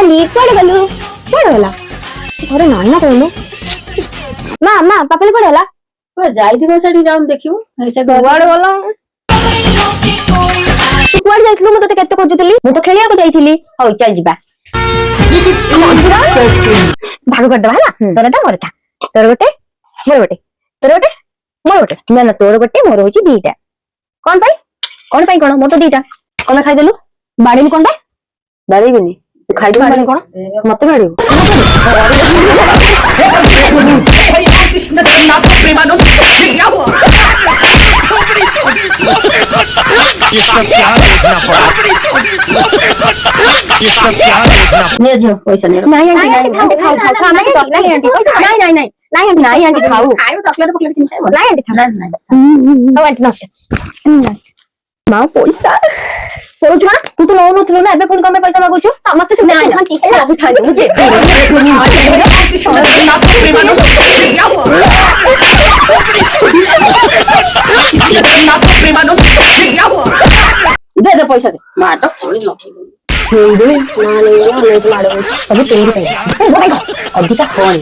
पापाली कुआडे गलु कुआडे गला घरे नाही ना कहलु मां पापाली कुआडे गला कुआडे जाइथिबो सेठी जाउन देखिबो ऐसे कुआडे गला तू कुआडे जाइथलु म तते केते खोजुतली मु तो खेलिया को जाइथिली होय चल जिबा भाग कर दबा हला तोरटा मोरटा तोर गोटे मोर गोटे तोर गोटे मोर गोटे ना ना तोर गोटे मोर होची दीटा कोन पाई कोन मोर तो दीटा कोन खाइ देलु बाडीलु कोन बा बाडी बिनी तू खाइ दे बाडी कोन मते बाडी ये सब क्या देखना पड़ा ये सब क्या देखना ने जो पैसा ने नहीं आंटी खाओ नहीं आंटी पैसा नहीं आंटी खाओ खायो चॉकलेट पकलेट किन खायो नहीं आंटी खाओ नहीं हो आंटी नमस्ते मां पैसा करू छना तू तो नो नथलो ना एबे फोन कमे पैसा मागु छु समस्त से नहीं आंटी सब उठा दे दे दे पैसा दे मार तो फोड़ी न नहीं सब तेरे पे अधिका फोन